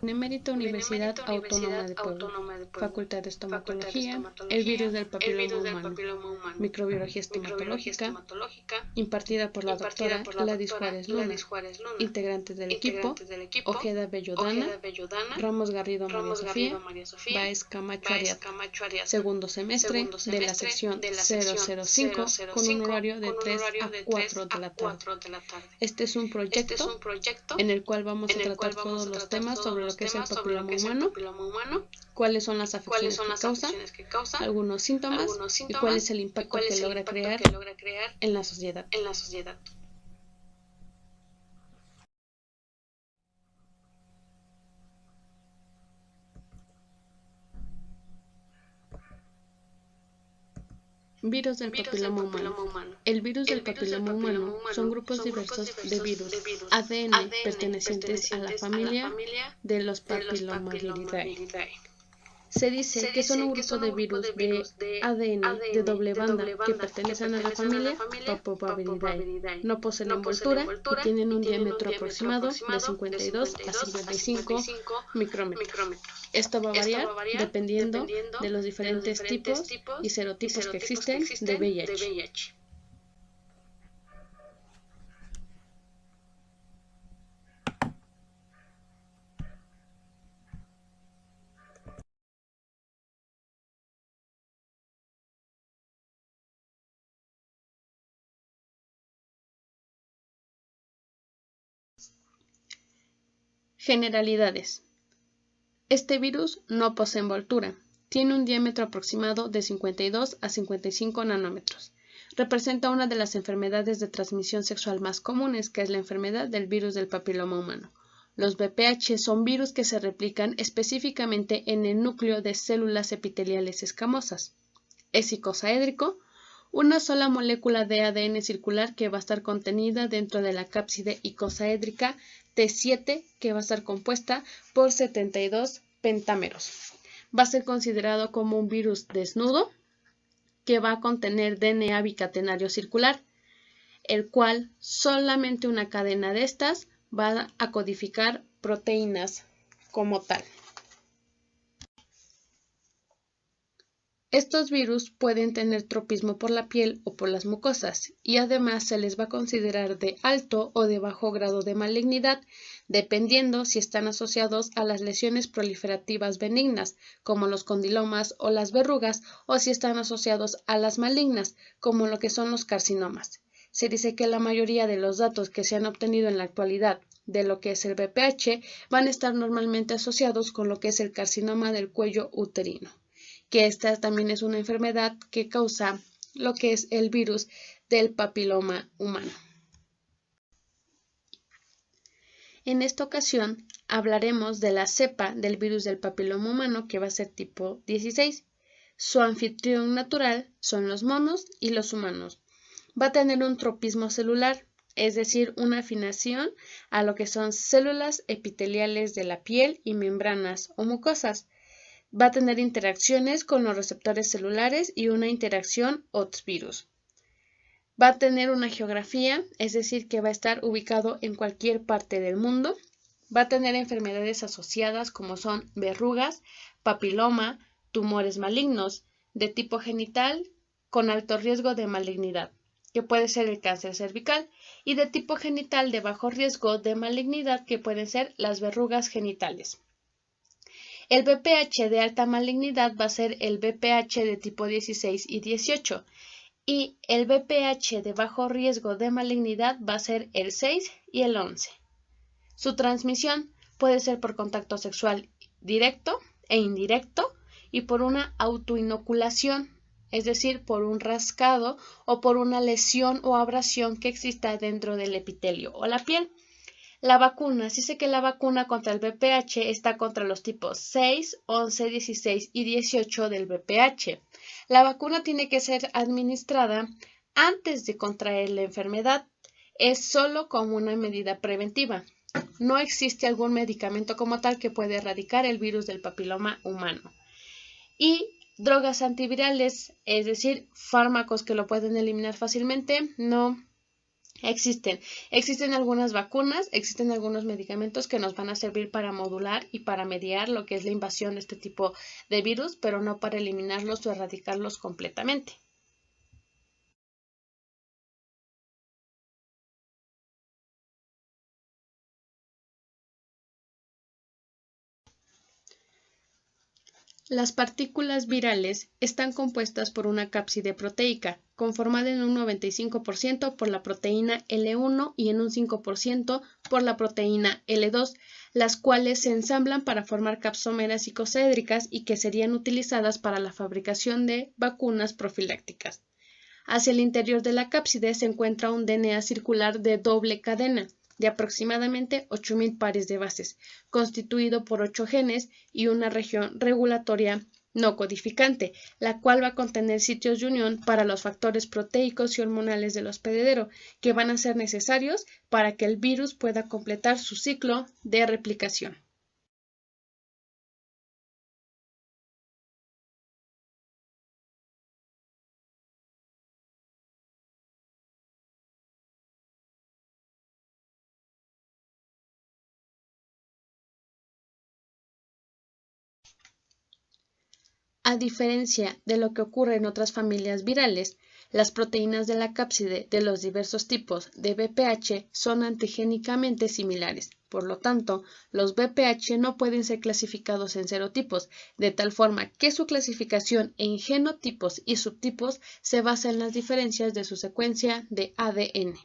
Benemérita Universidad Autónoma de Puebla, Facultad de Estomatología, el virus del papiloma humano, microbiología estomatológica, impartida por la doctora Gladys Juárez Luna, integrantes del equipo, Ojeda Bellodana, Ramos Garrido María Sofía, Báez Camacho Ariadna, segundo semestre de la sección 005 con un horario de 3 a 4 de la tarde. Este es un proyecto en el cual vamos a tratar todos los temas sobre lo que es el papiloma humano, cuáles son las afecciones que causa, algunos síntomas y cuál es el impacto que logra crear en la sociedad. Virus del papiloma humano. El virus del papiloma humano son grupos diversos de virus ADN pertenecientes a la familia de los Papillomaviridae. Se dice que son un grupo de virus de ADN de doble banda que pertenecen a la familia Papillomaviridae. No poseen envoltura y tienen un diámetro aproximado de 52 a 55 micrómetros. Esto va a variar dependiendo de los diferentes tipos y serotipos que existen de VIH. Generalidades. Este virus no posee envoltura. Tiene un diámetro aproximado de 52 a 55 nanómetros. Representa una de las enfermedades de transmisión sexual más comunes, que es la enfermedad del virus del papiloma humano. Los VPH son virus que se replican específicamente en el núcleo de células epiteliales escamosas. Es icosaédrico, una sola molécula de ADN circular que va a estar contenida dentro de la cápside icosaédrica T7, que va a estar compuesta por 72 pentámeros. Va a ser considerado como un virus desnudo que va a contener DNA bicatenario circular, el cual solamente una cadena de estas va a codificar proteínas como tal. Estos virus pueden tener tropismo por la piel o por las mucosas y además se les va a considerar de alto o de bajo grado de malignidad, dependiendo si están asociados a las lesiones proliferativas benignas, como los condilomas o las verrugas, o si están asociados a las malignas, como lo que son los carcinomas. Se dice que la mayoría de los datos que se han obtenido en la actualidad de lo que es el VPH van a estar normalmente asociados con lo que es el carcinoma del cuello uterino, que esta también es una enfermedad que causa lo que es el virus del papiloma humano. En esta ocasión hablaremos de la cepa del virus del papiloma humano, que va a ser tipo 16. Su anfitrión natural son los monos y los humanos. Va a tener un tropismo celular, es decir, una afinación a lo que son células epiteliales de la piel y membranas o mucosas. Va a tener interacciones con los receptores celulares y una interacción OTS-virus. Va a tener una geografía, es decir, que va a estar ubicado en cualquier parte del mundo. Va a tener enfermedades asociadas como son verrugas, papiloma, tumores malignos de tipo genital con alto riesgo de malignidad, que puede ser el cáncer cervical, y de tipo genital de bajo riesgo de malignidad, que pueden ser las verrugas genitales. El VPH de alta malignidad va a ser el VPH de tipo 16 y 18 y el VPH de bajo riesgo de malignidad va a ser el 6 y el 11. Su transmisión puede ser por contacto sexual directo e indirecto y por una autoinoculación, es decir, por un rascado o por una lesión o abrasión que exista dentro del epitelio o la piel. La vacuna, se dice que la vacuna contra el VPH está contra los tipos 6, 11, 16 y 18 del VPH. La vacuna tiene que ser administrada antes de contraer la enfermedad. Es solo como una medida preventiva. No existe algún medicamento como tal que pueda erradicar el virus del papiloma humano. Y drogas antivirales, es decir, fármacos que lo pueden eliminar fácilmente, no Existen algunas vacunas, existen algunos medicamentos que nos van a servir para modular y para mediar lo que es la invasión de este tipo de virus, pero no para eliminarlos o erradicarlos completamente. Las partículas virales están compuestas por una cápside proteica, conformada en un 95% por la proteína L1 y en un 5% por la proteína L2, las cuales se ensamblan para formar capsómeras icosédricas y que serían utilizadas para la fabricación de vacunas profilácticas. Hacia el interior de la cápside se encuentra un DNA circular de doble cadena, de aproximadamente 8.000 pares de bases, constituido por 8 genes y una región regulatoria no codificante, la cual va a contener sitios de unión para los factores proteicos y hormonales del hospedadero, que van a ser necesarios para que el virus pueda completar su ciclo de replicación. A diferencia de lo que ocurre en otras familias virales, las proteínas de la cápside de los diversos tipos de VPH son antigénicamente similares. Por lo tanto, los VPH no pueden ser clasificados en serotipos, de tal forma que su clasificación en genotipos y subtipos se basa en las diferencias de su secuencia de ADN.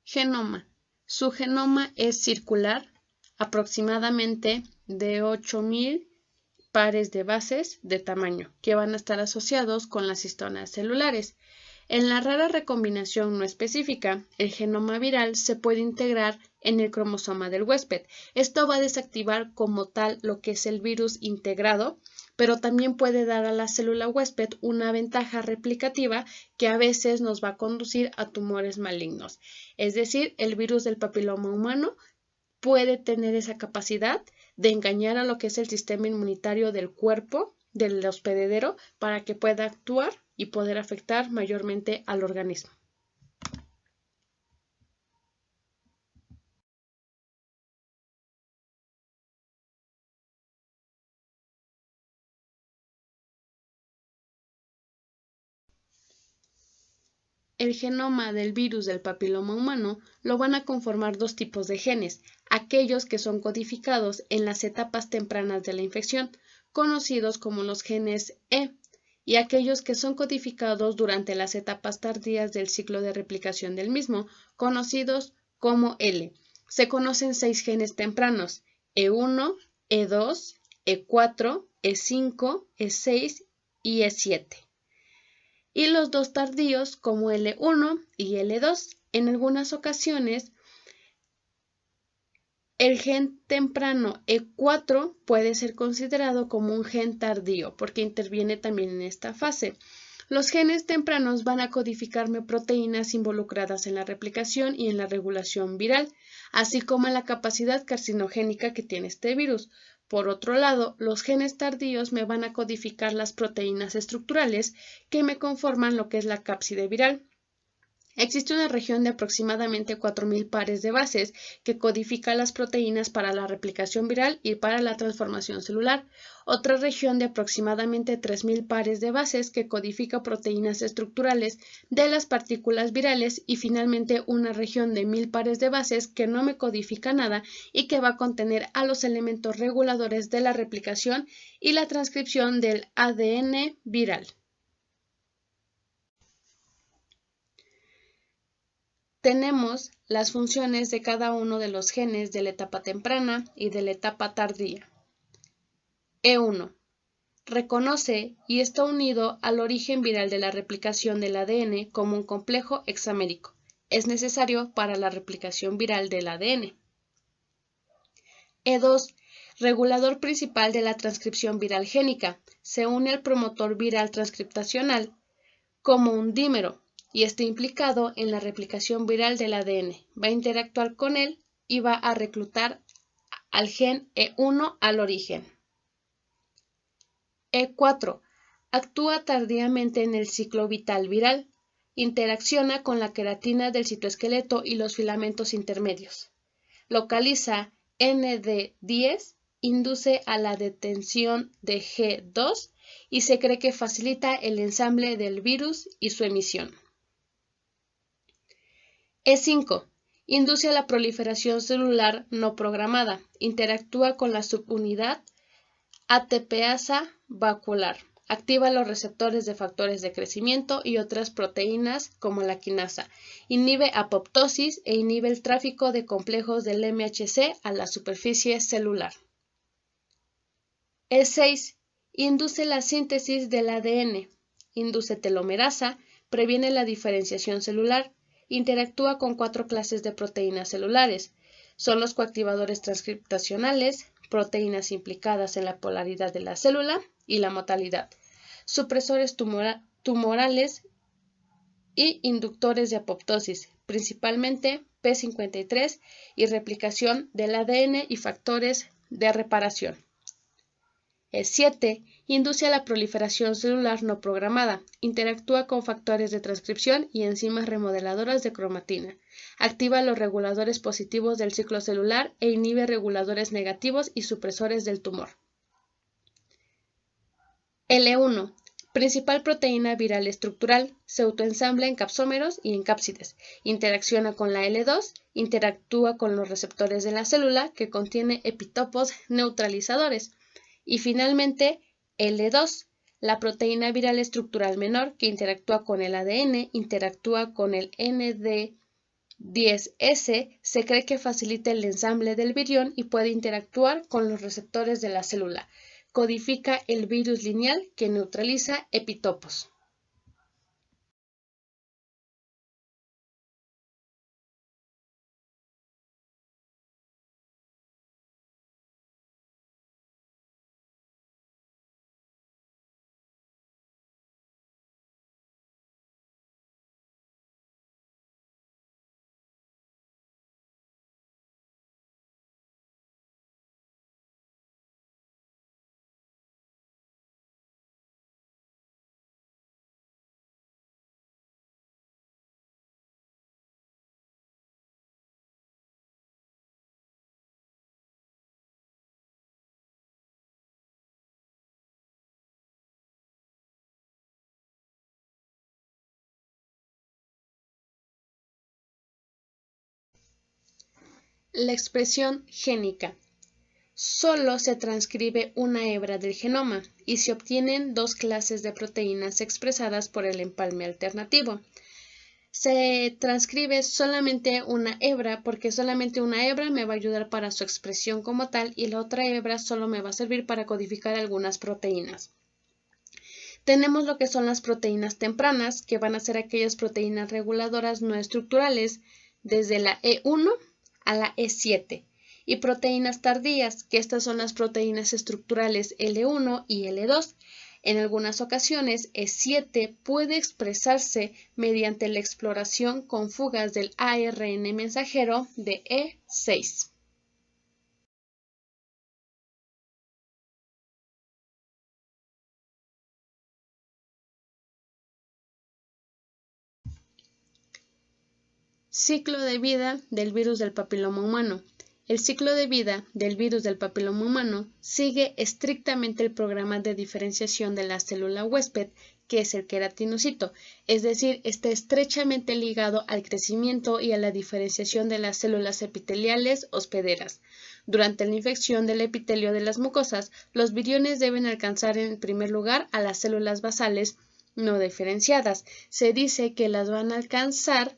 Genoma. Su genoma es circular, aproximadamente de 8.000 pares de bases de tamaño, que van a estar asociados con las histonas celulares. En la rara recombinación no específica, el genoma viral se puede integrar en el cromosoma del huésped. Esto va a desactivar como tal lo que es el virus integrado, pero también puede dar a la célula huésped una ventaja replicativa que a veces nos va a conducir a tumores malignos. Es decir, el virus del papiloma humano puede tener esa capacidad de engañar a lo que es el sistema inmunitario del cuerpo, del hospedadero, para que pueda actuar y poder afectar mayormente al organismo. El genoma del virus del papiloma humano lo van a conformar dos tipos de genes, aquellos que son codificados en las etapas tempranas de la infección, conocidos como los genes E, y aquellos que son codificados durante las etapas tardías del ciclo de replicación del mismo, conocidos como L. Se conocen 6 genes tempranos, E1, E2, E4, E5, E6 y E7. Y los dos tardíos como L1 y L2. En algunas ocasiones, el gen temprano E4 puede ser considerado como un gen tardío porque interviene también en esta fase. Los genes tempranos van a codificarme proteínas involucradas en la replicación y en la regulación viral, así como en la capacidad carcinogénica que tiene este virus. Por otro lado, los genes tardíos me van a codificar las proteínas estructurales que me conforman lo que es la cápside viral. Existe una región de aproximadamente 4.000 pares de bases que codifica las proteínas para la replicación viral y para la transformación celular. Otra región de aproximadamente 3.000 pares de bases que codifica proteínas estructurales de las partículas virales y finalmente una región de 1.000 pares de bases que no me codifica nada y que va a contener a los elementos reguladores de la replicación y la transcripción del ADN viral. Tenemos las funciones de cada uno de los genes de la etapa temprana y de la etapa tardía. E1. Reconoce y está unido al origen viral de la replicación del ADN como un complejo hexamérico. Es necesario para la replicación viral del ADN. E2. Regulador principal de la transcripción viral génica. Se une al promotor viral transcriptacional como un dímero y está implicado en la replicación viral del ADN. Va a interactuar con él y va a reclutar al gen E1 al origen. E4. Actúa tardíamente en el ciclo vital viral. Interacciona con la queratina del citoesqueleto y los filamentos intermedios. Localiza ND10, induce a la detención de G2 y se cree que facilita el ensamble del virus y su emisión. E5. Induce a la proliferación celular no programada. Interactúa con la subunidad ATPasa vacuolar. Activa los receptores de factores de crecimiento y otras proteínas como la quinasa. Inhibe apoptosis e inhibe el tráfico de complejos del MHC a la superficie celular. E6. Induce la síntesis del ADN. Induce telomerasa. Previene la diferenciación celular. Interactúa con 4 clases de proteínas celulares. Son los coactivadores transcriptacionales, proteínas implicadas en la polaridad de la célula y la motilidad, supresores tumorales y inductores de apoptosis, principalmente P53 y replicación del ADN y factores de reparación. E7. Induce a la proliferación celular no programada. Interactúa con factores de transcripción y enzimas remodeladoras de cromatina. Activa los reguladores positivos del ciclo celular e inhibe reguladores negativos y supresores del tumor. L1. Principal proteína viral estructural. Se autoensambla en capsómeros y en cápsides. Interacciona con la L2. Interactúa con los receptores de la célula que contiene epitopos neutralizadores. Y finalmente, L2, la proteína viral estructural menor que interactúa con el ADN, interactúa con el ND10S, se cree que facilita el ensamble del virión y puede interactuar con los receptores de la célula. Codifica el virus lineal que neutraliza epitopos. La expresión génica. Solo se transcribe una hebra del genoma y se obtienen 2 clases de proteínas expresadas por el empalme alternativo. Se transcribe solamente una hebra porque solamente una hebra me va a ayudar para su expresión como tal y la otra hebra solo me va a servir para codificar algunas proteínas. Tenemos lo que son las proteínas tempranas, que van a ser aquellas proteínas reguladoras no estructurales desde la E1 a la E7. Y proteínas tardías, que estas son las proteínas estructurales L1 y L2. En algunas ocasiones, E7 puede expresarse mediante la exploración con fugas del ARN mensajero de E6. Ciclo de vida del virus del papiloma humano. El ciclo de vida del virus del papiloma humano sigue estrictamente el programa de diferenciación de la célula huésped, que es el queratinocito, es decir, está estrechamente ligado al crecimiento y a la diferenciación de las células epiteliales hospederas. Durante la infección del epitelio de las mucosas, los viriones deben alcanzar en primer lugar a las células basales no diferenciadas. Se dice que las van a alcanzar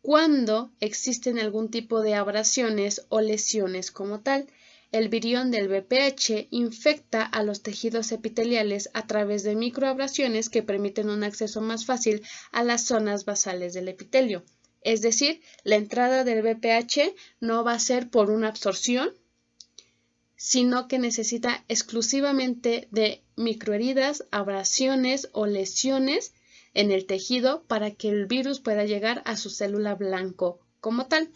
cuando existen algún tipo de abrasiones o lesiones como tal. El virión del VPH infecta a los tejidos epiteliales a través de microabrasiones que permiten un acceso más fácil a las zonas basales del epitelio. Es decir, la entrada del VPH no va a ser por una absorción sino que necesita exclusivamente de microheridas, abrasiones o lesiones en el tejido para que el virus pueda llegar a su célula blanco como tal.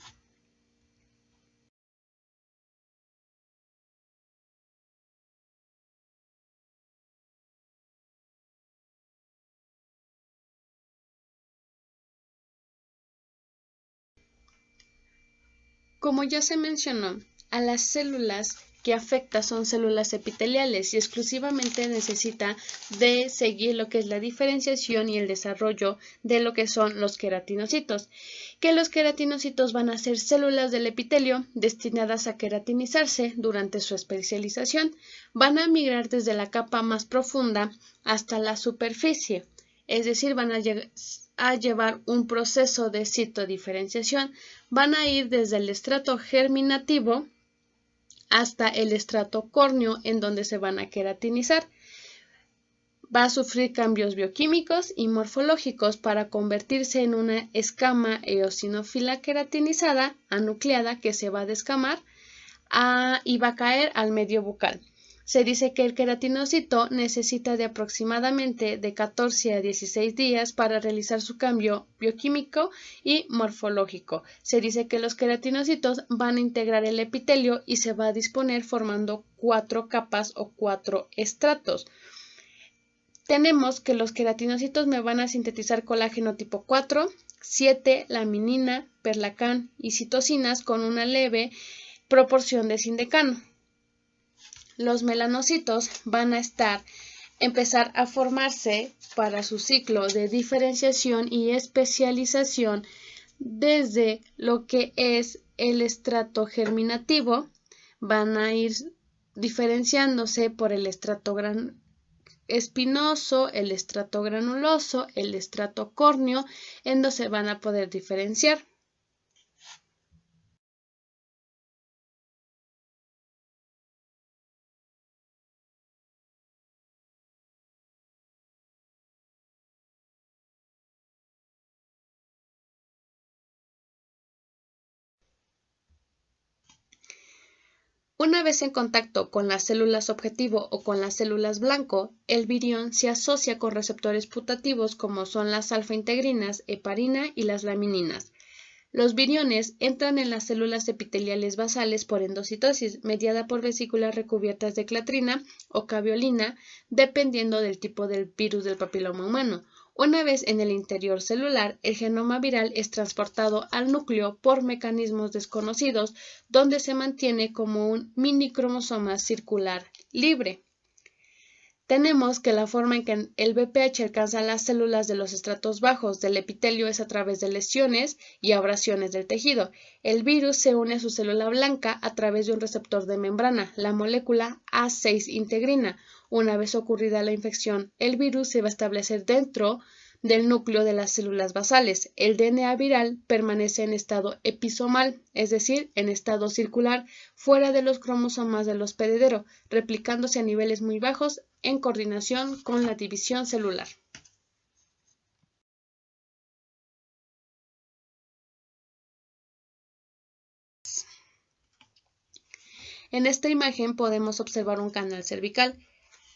Como ya se mencionó, a las células que afecta son células epiteliales y exclusivamente necesita de seguir lo que es la diferenciación y el desarrollo de lo que son los queratinocitos, que los queratinocitos van a ser células del epitelio destinadas a queratinizarse durante su especialización, van a migrar desde la capa más profunda hasta la superficie, es decir, van a llevar un proceso de citodiferenciación, van a ir desde el estrato germinativo hasta el estrato córneo en donde se van a queratinizar. Va a sufrir cambios bioquímicos y morfológicos para convertirse en una escama eosinófila queratinizada anucleada que se va a descamar y va a caer al medio bucal. Se dice que el queratinocito necesita de aproximadamente de 14 a 16 días para realizar su cambio bioquímico y morfológico. Se dice que los queratinocitos van a integrar el epitelio y se va a disponer formando 4 capas o 4 estratos. Tenemos que los queratinocitos me van a sintetizar colágeno tipo 4, 7, laminina, perlacán y citocinas con una leve proporción de sindecano. Los melanocitos van a empezar a formarse para su ciclo de diferenciación y especialización desde lo que es el estrato germinativo, van a ir diferenciándose por el estrato espinoso, el estrato granuloso, el estrato córneo, en donde se van a poder diferenciar. Una vez en contacto con las células objetivo o con las células blanco, el virión se asocia con receptores putativos como son las alfa-integrinas, heparina y las lamininas. Los viriones entran en las células epiteliales basales por endocitosis, mediada por vesículas recubiertas de clatrina o caveolina, dependiendo del tipo del virus del papiloma humano. Una vez en el interior celular, el genoma viral es transportado al núcleo por mecanismos desconocidos, donde se mantiene como un mini cromosoma circular libre. Tenemos que la forma en que el VPH alcanza las células de los estratos bajos del epitelio es a través de lesiones y abrasiones del tejido. El virus se une a su célula blanca a través de un receptor de membrana, la molécula A6 integrina. Una vez ocurrida la infección, el virus se va a establecer dentro del núcleo de las células basales. El DNA viral permanece en estado episomal, es decir, en estado circular, fuera de los cromosomas del hospedadero, replicándose a niveles muy bajos en coordinación con la división celular. En esta imagen podemos observar un canal cervical.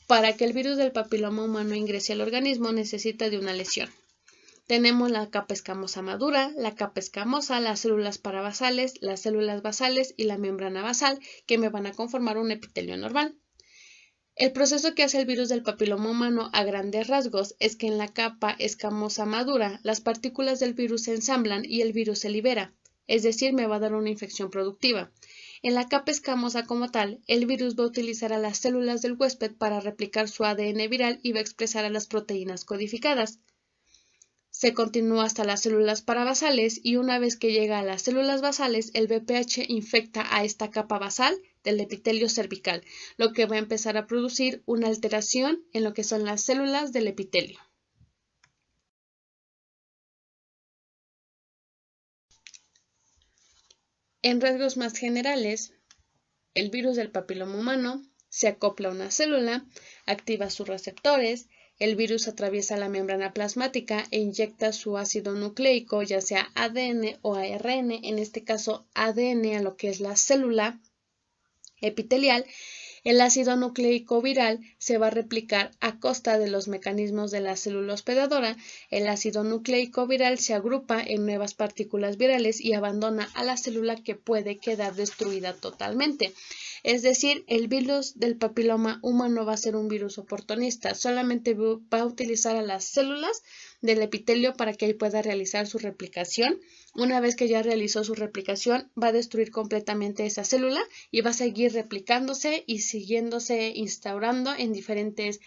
Para que el virus del papiloma humano ingrese al organismo necesita de una lesión. Tenemos la capa escamosa madura, la capa escamosa, las células parabasales, las células basales y la membrana basal que me van a conformar un epitelio normal. El proceso que hace el virus del papiloma humano a grandes rasgos es que en la capa escamosa madura las partículas del virus se ensamblan y el virus se libera, es decir, me va a dar una infección productiva. En la capa escamosa como tal, el virus va a utilizar a las células del huésped para replicar su ADN viral y va a expresar a las proteínas codificadas. Se continúa hasta las células parabasales y una vez que llega a las células basales, el VPH infecta a esta capa basal del epitelio cervical, lo que va a empezar a producir una alteración en lo que son las células del epitelio. En rasgos más generales, el virus del papiloma humano se acopla a una célula, activa sus receptores, el virus atraviesa la membrana plasmática e inyecta su ácido nucleico, ya sea ADN o ARN, en este caso ADN a lo que es la célula, epitelial, el ácido nucleico viral se va a replicar a costa de los mecanismos de la célula hospedadora. El ácido nucleico viral se agrupa en nuevas partículas virales y abandona a la célula, que puede quedar destruida totalmente. Es decir, el virus del papiloma humano va a ser un virus oportunista, solamente va a utilizar a las células del epitelio para que ahí pueda realizar su replicación. Una vez que ya realizó su replicación, va a destruir completamente esa célula y va a seguir replicándose y siguiéndose instaurando en diferentes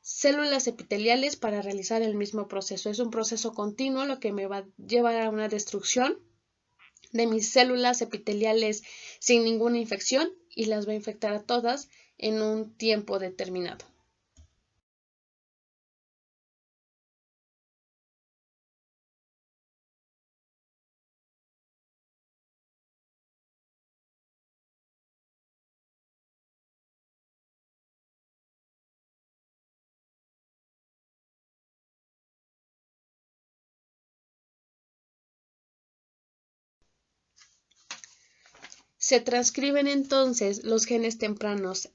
células epiteliales para realizar el mismo proceso. Es un proceso continuo, lo que me va a llevar a una destrucción de mis células epiteliales sin ninguna infección, y las va a infectar a todas en un tiempo determinado. Se transcriben entonces los genes tempranos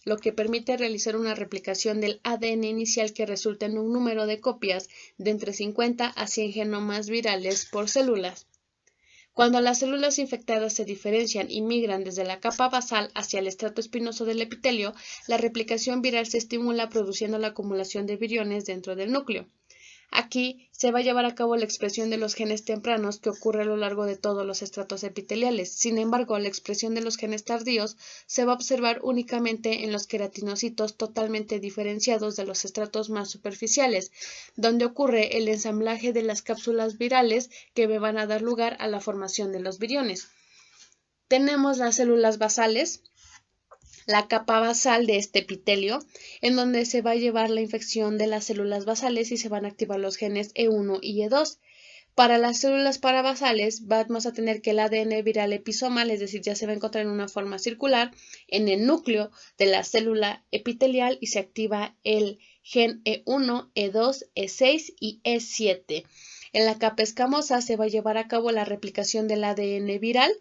lo que permite realizar una replicación del ADN inicial que resulta en un número de copias de entre 50 a 100 genomas virales por células. Cuando las células infectadas se diferencian y migran desde la capa basal hacia el estrato espinoso del epitelio, la replicación viral se estimula produciendo la acumulación de viriones dentro del núcleo. Aquí se va a llevar a cabo la expresión de los genes tempranos, que ocurre a lo largo de todos los estratos epiteliales. Sin embargo, la expresión de los genes tardíos se va a observar únicamente en los queratinocitos totalmente diferenciados de los estratos más superficiales, donde ocurre el ensamblaje de las cápsulas virales que me van a dar lugar a la formación de los viriones. Tenemos las células basales, la capa basal de este epitelio, en donde se va a llevar la infección de las células basales y se van a activar los genes E1 y E2. Para las células parabasales vamos a tener que el ADN viral episomal, es decir, ya se va a encontrar en una forma circular en el núcleo de la célula epitelial y se activa el gen E1, E2, E6 y E7. En la capa escamosa se va a llevar a cabo la replicación del ADN viral,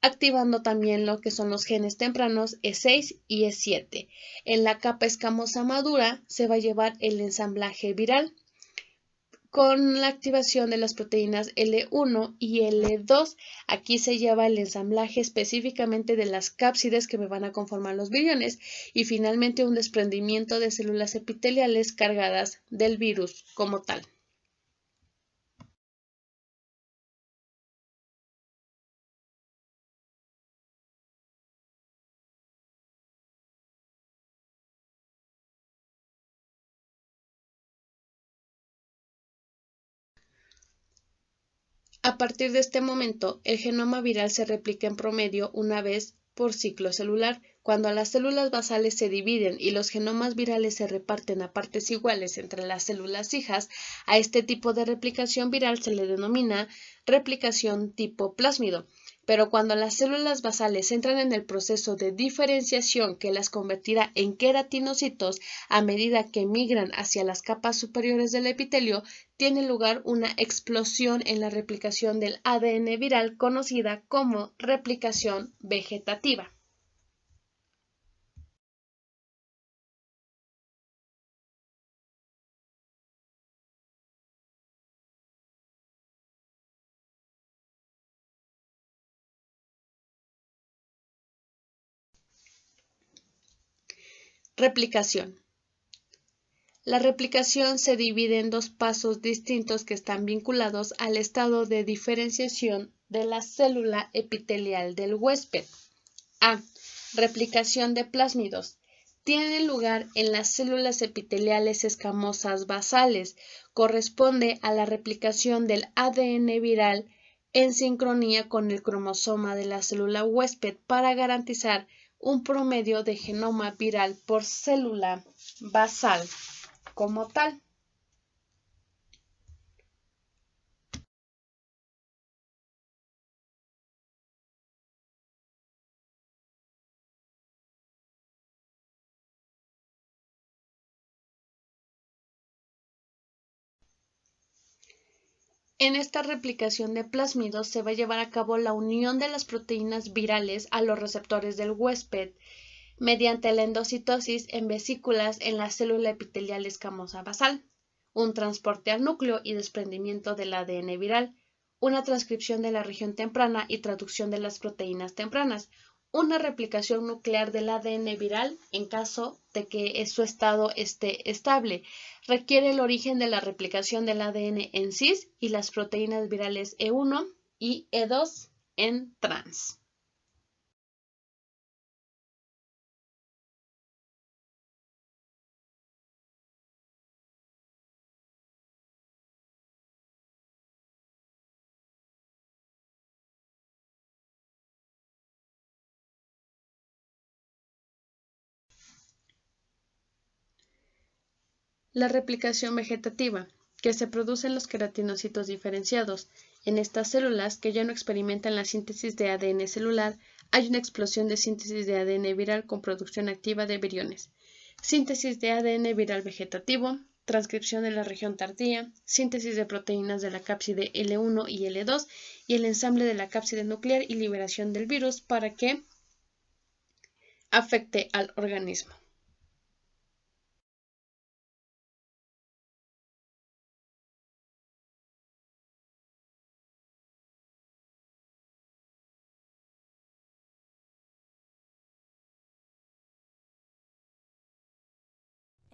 activando también lo que son los genes tempranos E6 y E7. En la capa escamosa madura se va a llevar el ensamblaje viral con la activación de las proteínas L1 y L2. Aquí se lleva el ensamblaje específicamente de las cápsides que me van a conformar los viriones, y finalmente un desprendimiento de células epiteliales cargadas del virus como tal. A partir de este momento, el genoma viral se replica en promedio una vez por ciclo celular. Cuando las células basales se dividen y los genomas virales se reparten a partes iguales entre las células hijas, a este tipo de replicación viral se le denomina replicación tipo plásmido. Pero cuando las células basales entran en el proceso de diferenciación que las convertirá en queratinocitos a medida que migran hacia las capas superiores del epitelio, tiene lugar una explosión en la replicación del ADN viral conocida como replicación vegetativa. Replicación. La replicación se divide en dos pasos distintos que están vinculados al estado de diferenciación de la célula epitelial del huésped. A. Replicación de plásmidos. Tiene lugar en las células epiteliales escamosas basales. Corresponde a la replicación del ADN viral en sincronía con el cromosoma de la célula huésped para garantizar un promedio de genoma viral por célula basal como tal. En esta replicación de plásmidos se va a llevar a cabo la unión de las proteínas virales a los receptores del huésped mediante la endocitosis en vesículas en la célula epitelial escamosa basal, un transporte al núcleo y desprendimiento del ADN viral, una transcripción de la región temprana y traducción de las proteínas tempranas, una replicación nuclear del ADN viral en caso de que su estado esté estable. Requiere el origen de la replicación del ADN en cis y las proteínas virales E1 y E2 en trans. La replicación vegetativa, que se produce en los queratinocitos diferenciados. En estas células, que ya no experimentan la síntesis de ADN celular, hay una explosión de síntesis de ADN viral con producción activa de viriones. Síntesis de ADN viral vegetativo, transcripción de la región tardía, síntesis de proteínas de la cápside L1 y L2 y el ensamble de la cápside nuclear y liberación del virus para que afecte al organismo.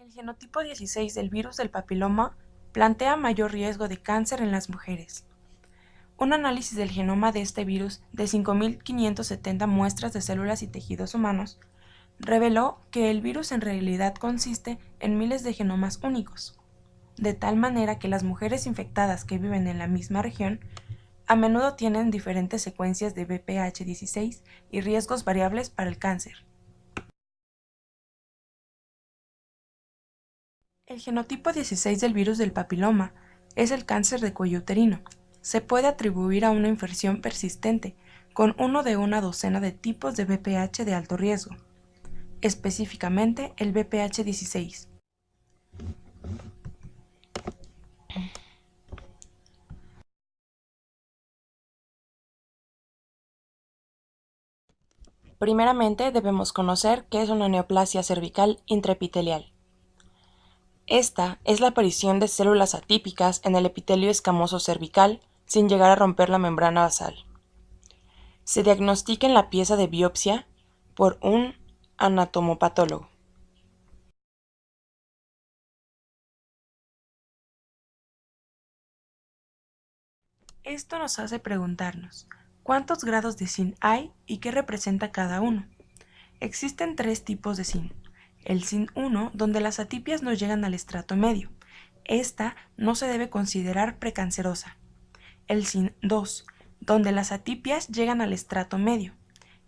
El genotipo 16 del virus del papiloma plantea mayor riesgo de cáncer en las mujeres. Un análisis del genoma de este virus de 5.570 muestras de células y tejidos humanos reveló que el virus en realidad consiste en miles de genomas únicos, de tal manera que las mujeres infectadas que viven en la misma región a menudo tienen diferentes secuencias de VPH16 y riesgos variables para el cáncer. El genotipo 16 del virus del papiloma es el cáncer de cuello uterino. Se puede atribuir a una infección persistente con uno de una docena de tipos de VPH de alto riesgo, específicamente el VPH16. Primeramente debemos conocer qué es una neoplasia cervical intraepitelial. Esta es la aparición de células atípicas en el epitelio escamoso cervical sin llegar a romper la membrana basal. Se diagnostica en la pieza de biopsia por un anatomopatólogo. Esto nos hace preguntarnos, ¿cuántos grados de SIN hay y qué representa cada uno? Existen tres tipos de SIN. El SIN 1, donde las atipias no llegan al estrato medio. Esta no se debe considerar precancerosa. El SIN 2, donde las atipias llegan al estrato medio.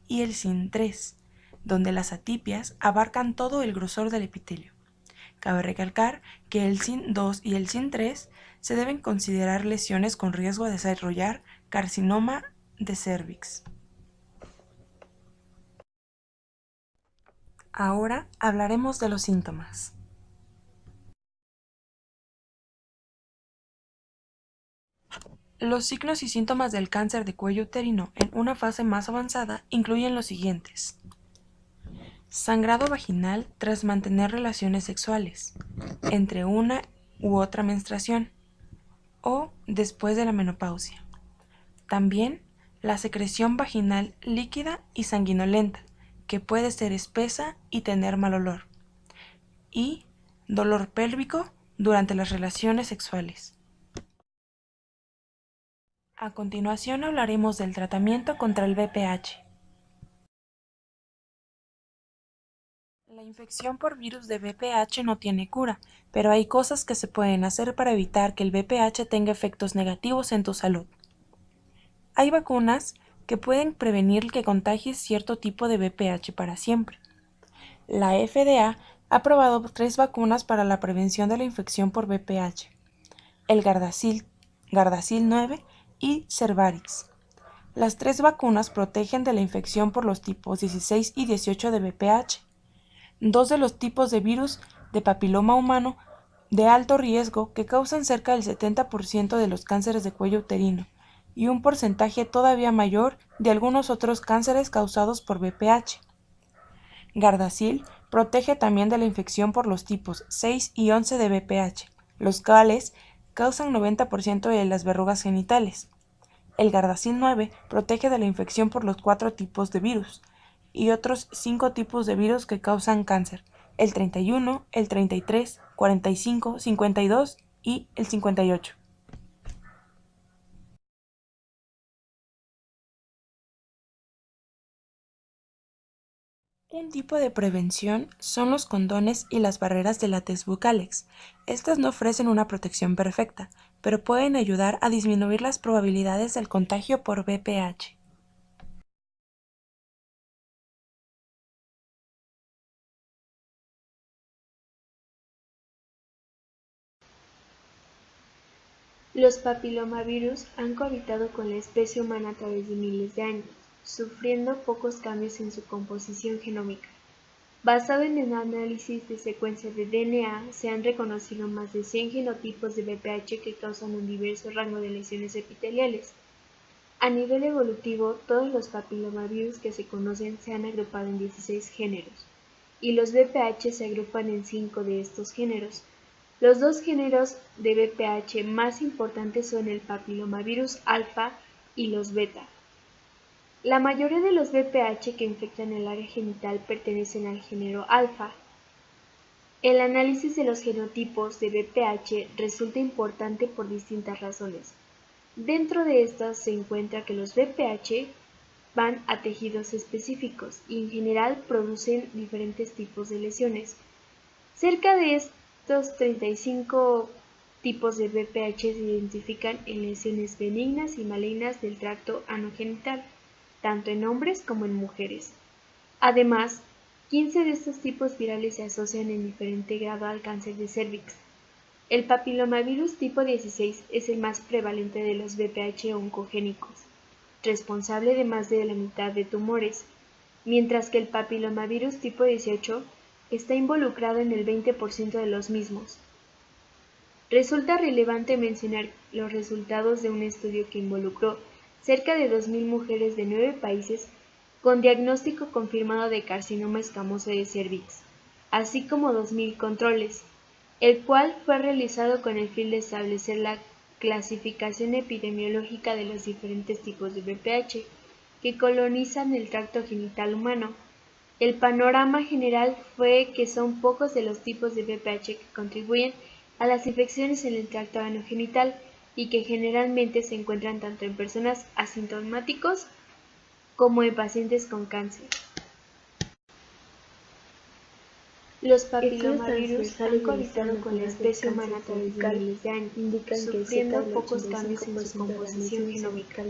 Y el SIN 3, donde las atipias abarcan todo el grosor del epitelio. Cabe recalcar que el SIN 2 y el SIN 3 se deben considerar lesiones con riesgo de desarrollar carcinoma de cérvix. Ahora hablaremos de los síntomas. Los signos y síntomas del cáncer de cuello uterino en una fase más avanzada incluyen los siguientes: sangrado vaginal tras mantener relaciones sexuales, entre una u otra menstruación, o después de la menopausia. También la secreción vaginal líquida y sanguinolenta, que puede ser espesa y tener mal olor, y dolor pélvico durante las relaciones sexuales. A continuación hablaremos del tratamiento contra el VPH. La infección por virus de VPH no tiene cura, pero hay cosas que se pueden hacer para evitar que el VPH tenga efectos negativos en tu salud. Hay vacunas que pueden prevenir que contagies cierto tipo de VPH para siempre. La FDA ha aprobado 3 vacunas para la prevención de la infección por VPH: el Gardasil 9 y Cervarix. Las 3 vacunas protegen de la infección por los tipos 16 y 18 de VPH. 2 de los tipos de virus de papiloma humano de alto riesgo que causan cerca del 70% de los cánceres de cuello uterino y un porcentaje todavía mayor de algunos otros cánceres causados por VPH. Gardasil protege también de la infección por los tipos 6 y 11 de VPH, los cuales causan 90% de las verrugas genitales. El Gardasil 9 protege de la infección por los 4 tipos de virus y otros 5 tipos de virus que causan cáncer, el 31, el 33, 45, 52 y el 58. Un tipo de prevención son los condones y las barreras de látex bucalex. Estas no ofrecen una protección perfecta, pero pueden ayudar a disminuir las probabilidades del contagio por VPH. Los papilomavirus han cohabitado con la especie humana a través de miles de años, sufriendo pocos cambios en su composición genómica. Basado en el análisis de secuencias de DNA, se han reconocido más de 100 genotipos de VPH que causan un diverso rango de lesiones epiteliales. A nivel evolutivo, todos los papilomavirus que se conocen se han agrupado en 16 géneros, y los VPH se agrupan en 5 de estos géneros. Los dos géneros de VPH más importantes son el papilomavirus alfa y los beta. La mayoría de los VPH que infectan el área genital pertenecen al género alfa. El análisis de los genotipos de VPH resulta importante por distintas razones. Dentro de estas se encuentra que los VPH van a tejidos específicos y en general producen diferentes tipos de lesiones. Cerca de estos 35 tipos de VPH se identifican en lesiones benignas y malignas del tracto anogenital, tanto en hombres como en mujeres. Además, 15 de estos tipos virales se asocian en diferente grado al cáncer de cérvix. El papilomavirus tipo 16 es el más prevalente de los VPH oncogénicos, responsable de más de la mitad de tumores, mientras que el papilomavirus tipo 18 está involucrado en el 20% de los mismos. Resulta relevante mencionar los resultados de un estudio que involucró cerca de 2.000 mujeres de 9 países con diagnóstico confirmado de carcinoma escamoso de cérvix, así como 2.000 controles, el cual fue realizado con el fin de establecer la clasificación epidemiológica de los diferentes tipos de VPH que colonizan el tracto genital humano. El panorama general fue que son pocos de los tipos de VPH que contribuyen a las infecciones en el tracto anogenital y que generalmente se encuentran tanto en personas asintomáticos como en pacientes con cáncer. Los papilomavirus han cohabitado con la especie humana a través de miles de años, sufriendo pocos cambios en su composición genómica.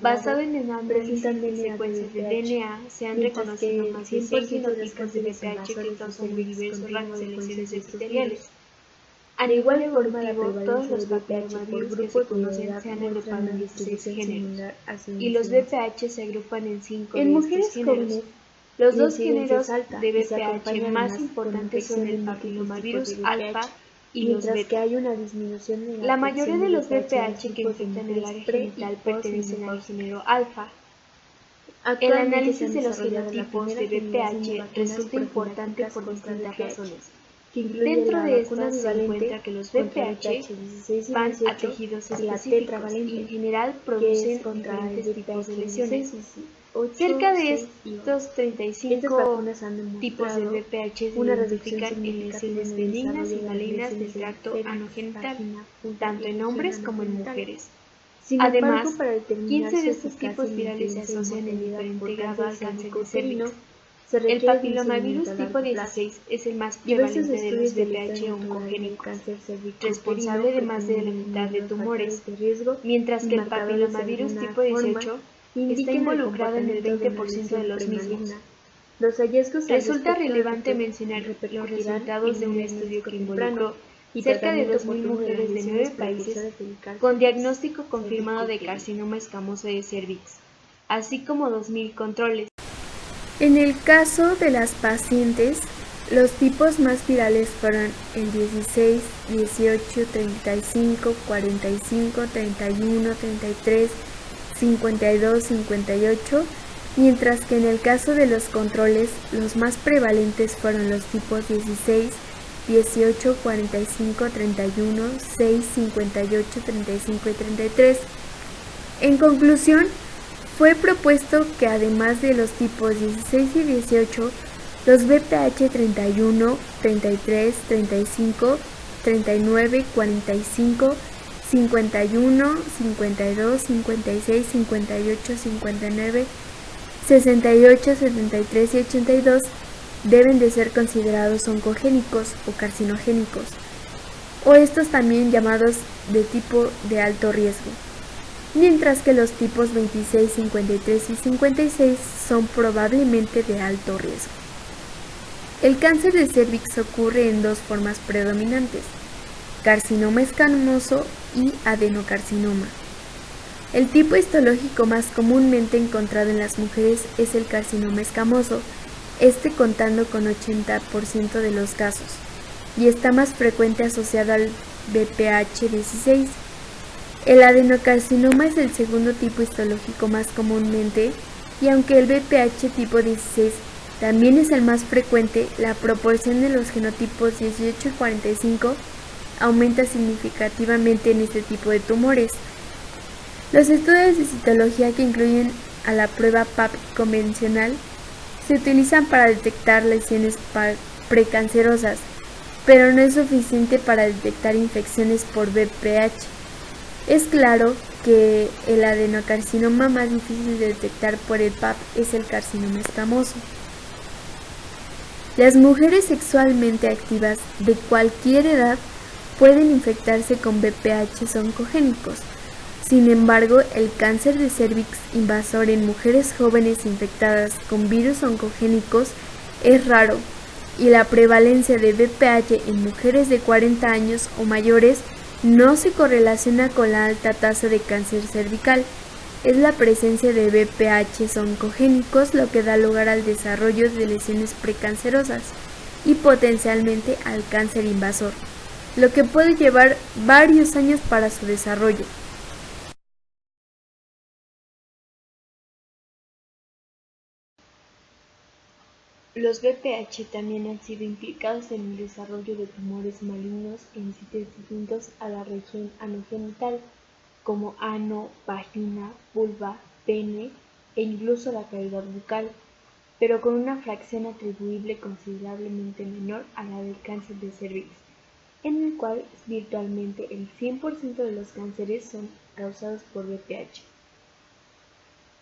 Basado en el análisis de secuencias de DNA, se han reconocido más de 100 genotipos de VPH que causan un diverso rango de lesiones epiteliales. A nivel evolutivo, todos los papilomavirus que se conocen se han agrupado en 16 géneros, y los VPH se agrupan en 5 de estos géneros. Los dos géneros de VPH más importantes son el papilomavirus alfa y los beta. La mayoría de los VPH que infectan el área genital pertenecen al género alfa. El análisis de los genotipos de VPH resulta importante por distintas razones. Dentro de estas se encuentra que los VPH van a tejidos específicos y en general producen diferentes tipos de lesiones. Cerca de estos 35 tipos de VPH se identifican en lesiones benignas y malignas del tracto anogenital, tanto en hombres como en mujeres. Además, 15 de estos tipos virales se asocian en diferente grado al cáncer de cérvix. El papilomavirus tipo 16 es el más prevalente de los VPH oncogénicos, responsable de más de la mitad de tumores, mientras que el papilomavirus tipo 18 está involucrado en el 20% de los mismos. Resulta relevante mencionar los resultados de un estudio que involucró cerca de 2.000 mujeres de 9 países con diagnóstico confirmado de carcinoma escamoso de cérvix, así como 2.000 controles. En el caso de las pacientes, Los tipos más virales fueron el 16, 18, 35, 45, 31, 33, 52, 58, mientras que en el caso de los controles, los más prevalentes fueron los tipos 16, 18, 45, 31, 6, 58, 35 y 33. En conclusión, fue propuesto que además de los tipos 16 y 18, los VPH 31, 33, 35, 39, 45, 51, 52, 56, 58, 59, 68, 73 y 82 deben de ser considerados oncogénicos o carcinogénicos, o estos también llamados de tipo de alto riesgo, mientras que los tipos 26, 53 y 56 son probablemente de alto riesgo. El cáncer de cervix ocurre en dos formas predominantes: carcinoma escamoso y adenocarcinoma. El tipo histológico más comúnmente encontrado en las mujeres es el carcinoma escamoso, contando con 80% de los casos, y está más frecuente asociado al VPH16. El adenocarcinoma es el segundo tipo histológico más comúnmente, y aunque el VPH tipo 16 también es el más frecuente, la proporción de los genotipos 18 y 45 aumenta significativamente en este tipo de tumores. Los estudios de citología que incluyen a la prueba PAP convencional se utilizan para detectar lesiones precancerosas, pero no es suficiente para detectar infecciones por VPH. Es claro que el adenocarcinoma más difícil de detectar por el PAP es el carcinoma escamoso. Las mujeres sexualmente activas de cualquier edad pueden infectarse con VPH oncogénicos. Sin embargo, el cáncer de cervix invasor en mujeres jóvenes infectadas con virus oncogénicos es raro, y la prevalencia de VPH en mujeres de 40 años o mayores no se correlaciona con la alta tasa de cáncer cervical. Es la presencia de VPH oncogénicos lo que da lugar al desarrollo de lesiones precancerosas y potencialmente al cáncer invasor, lo que puede llevar varios años para su desarrollo. Los VPH también han sido implicados en el desarrollo de tumores malignos en sitios distintos a la región anogenital, como ano, vagina, vulva, pene e incluso la cavidad bucal, pero con una fracción atribuible considerablemente menor a la del cáncer de cervix, en el cual virtualmente el 100% de los cánceres son causados por VPH.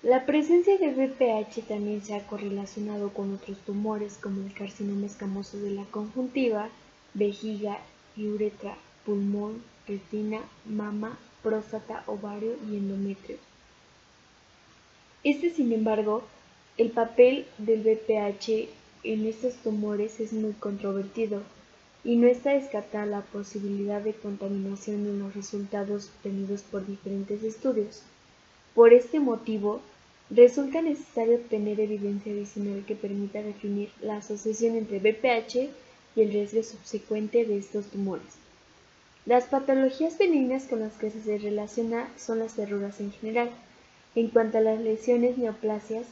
La presencia de VPH también se ha correlacionado con otros tumores como el carcinoma escamoso de la conjuntiva, vejiga y uretra, pulmón, retina, mama, próstata, ovario y endometrio. Sin embargo, el papel del VPH en estos tumores es muy controvertido y no está descartada la posibilidad de contaminación en los resultados obtenidos por diferentes estudios. Por este motivo, resulta necesario obtener evidencia adicional que permita definir la asociación entre VPH y el riesgo subsecuente de estos tumores. Las patologías benignas con las que se relaciona son las verrugas en general. En cuanto a las lesiones neoplasias,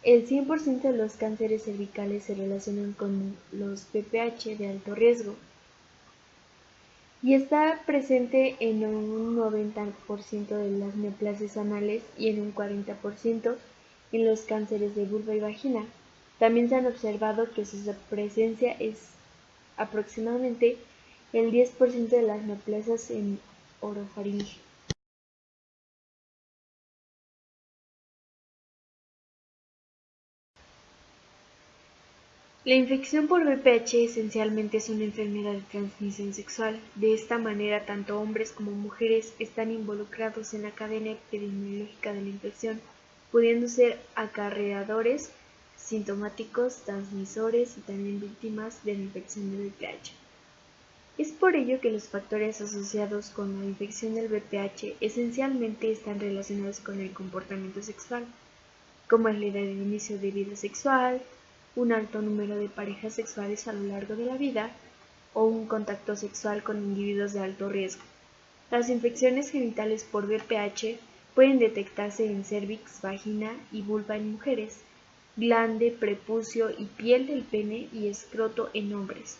el 100% de los cánceres cervicales se relacionan con los VPH de alto riesgo y está presente en un 90% de las neoplasias anales y en un 40% en los cánceres de vulva y vagina. También se han observado que su presencia es aproximadamente el 10% de las neoplasias en orofaringe. La infección por VPH esencialmente es una enfermedad de transmisión sexual. De esta manera, tanto hombres como mujeres están involucrados en la cadena epidemiológica de la infección, pudiendo ser acarreadores, sintomáticos, transmisores y también víctimas de la infección de VPH. Es por ello que los factores asociados con la infección del VPH esencialmente están relacionados con el comportamiento sexual, como es la edad de inicio de vida sexual, un alto número de parejas sexuales a lo largo de la vida o un contacto sexual con individuos de alto riesgo. Las infecciones genitales por VPH pueden detectarse en cérvix, vagina y vulva en mujeres, glande, prepucio y piel del pene y escroto en hombres,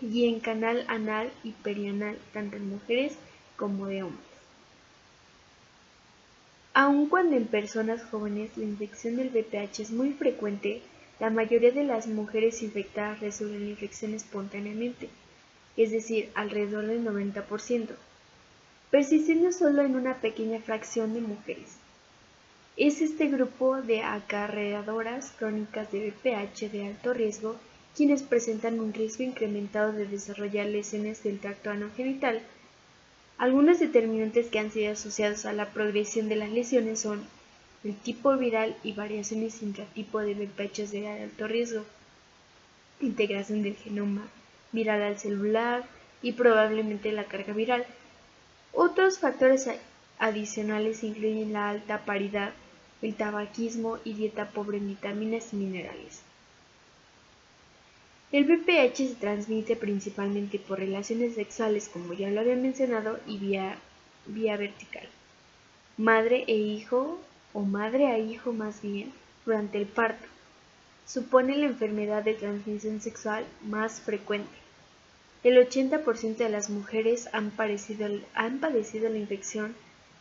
y en canal anal y perianal tanto en mujeres como de hombres. Aun cuando en personas jóvenes la infección del VPH es muy frecuente, la mayoría de las mujeres infectadas resuelven la infección espontáneamente, es decir, alrededor del 90%, persistiendo solo en una pequeña fracción de mujeres. Es este grupo de acarreadoras crónicas de VPH de alto riesgo quienes presentan un riesgo incrementado de desarrollar lesiones del tracto anogenital. Algunos determinantes que han sido asociados a la progresión de las lesiones son el tipo viral y variaciones intratipo de VPH de alto riesgo, integración del genoma viral al celular y probablemente la carga viral. Otros factores adicionales incluyen la alta paridad, el tabaquismo y dieta pobre en vitaminas y minerales. El VPH se transmite principalmente por relaciones sexuales, como ya lo había mencionado, y vía vertical. Madre e hijo, o madre a hijo más bien, durante el parto. Supone la enfermedad de transmisión sexual más frecuente. El 80% de las mujeres han padecido la infección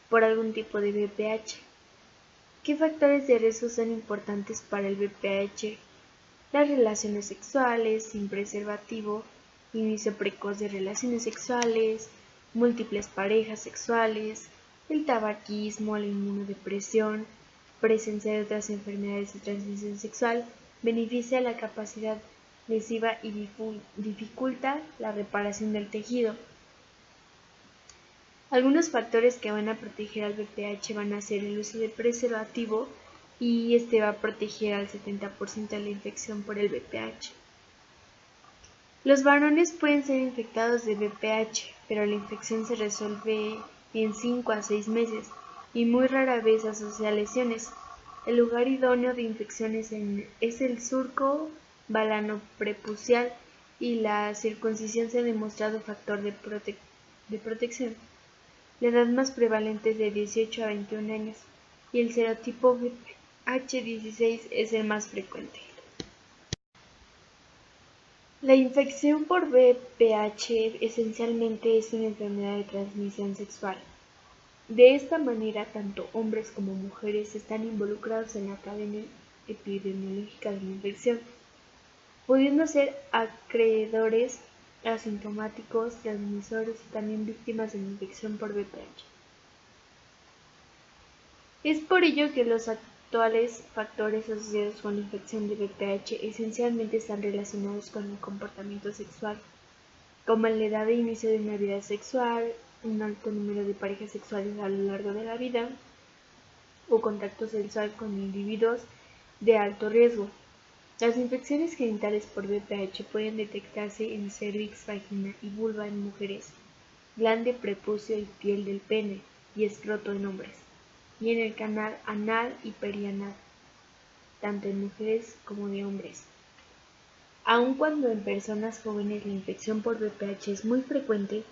por algún tipo de VPH. ¿Qué factores de riesgo son importantes para el VPH? Las relaciones sexuales sin preservativo, inicio precoz de relaciones sexuales, múltiples parejas sexuales, el tabaquismo, la inmunodepresión, presencia de otras enfermedades de transmisión sexual, beneficia la capacidad lesiva y dificulta la reparación del tejido. Algunos factores que van a proteger al VPH van a ser el uso de preservativo, y este va a proteger al 70% de la infección por el VPH. Los varones pueden ser infectados de VPH, pero la infección se resuelve en 5 a 6 meses y muy rara vez asocia lesiones. El lugar idóneo de infecciones es el surco balanoprepucial, y la circuncisión se ha demostrado factor de protección. La edad más prevalente es de 18 a 21 años y el serotipo VPH16 es el más frecuente. La infección por VPH esencialmente es una enfermedad de transmisión sexual. De esta manera, tanto hombres como mujeres están involucrados en la cadena epidemiológica de la infección, pudiendo ser acreedores asintomáticos, transmisores y también víctimas de la infección por VPH. Es por ello que los actuales factores asociados con la infección de VPH esencialmente están relacionados con el comportamiento sexual, como la edad de inicio de una vida sexual, un alto número de parejas sexuales a lo largo de la vida, o contacto sexual con individuos de alto riesgo. Las infecciones genitales por VPH pueden detectarse en cérvix, vagina y vulva en mujeres, glande, prepucio y piel del pene y escroto en hombres, y en el canal anal y perianal, tanto en mujeres como de hombres. Aun cuando en personas jóvenes la infección por VPH es muy frecuente,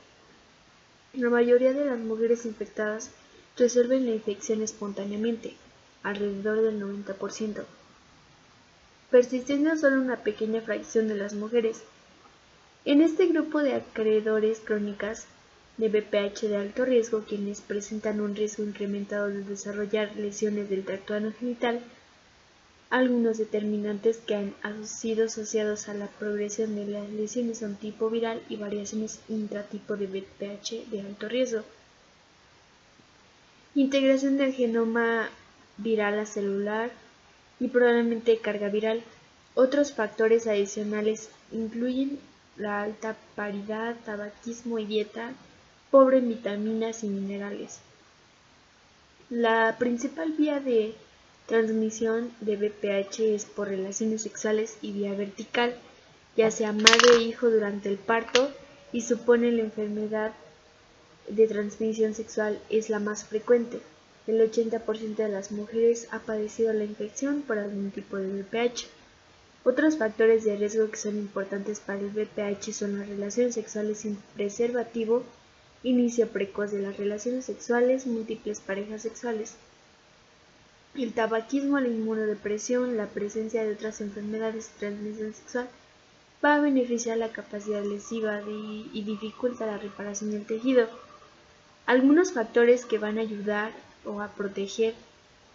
la mayoría de las mujeres infectadas resuelven la infección espontáneamente, alrededor del 90%, persistiendo solo una pequeña fracción de las mujeres. En este grupo de acreedores crónicas de VPH de alto riesgo, quienes presentan un riesgo incrementado de desarrollar lesiones del tracto anogenital, algunos determinantes que han sido asociados a la progresión de las lesiones son tipo viral y variaciones intratipo de VPH de alto riesgo. Integración del genoma viral a celular y probablemente carga viral. Otros factores adicionales incluyen la alta paridad, tabaquismo y dieta pobre en vitaminas y minerales. La principal vía de transmisión de VPH es por relaciones sexuales y vía vertical, ya sea madre e hijo durante el parto, y supone la enfermedad de transmisión sexual es la más frecuente. El 80% de las mujeres ha padecido la infección por algún tipo de VPH. Otros factores de riesgo que son importantes para el VPH son las relaciones sexuales sin preservativo, inicio precoz de las relaciones sexuales, múltiples parejas sexuales, el tabaquismo, la inmunodepresión, la presencia de otras enfermedades de transmisión sexual va a beneficiar la capacidad lesiva y dificulta la reparación del tejido. Algunos factores que van a ayudar o a proteger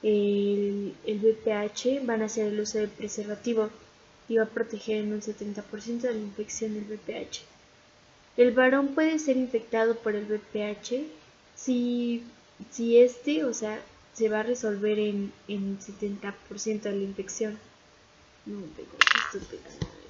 el VPH van a ser el uso de preservativo y va a proteger en un 70% de la infección del VPH. El varón puede ser infectado por el VPH si se va a resolver en 70% de la infección. No, pero esto es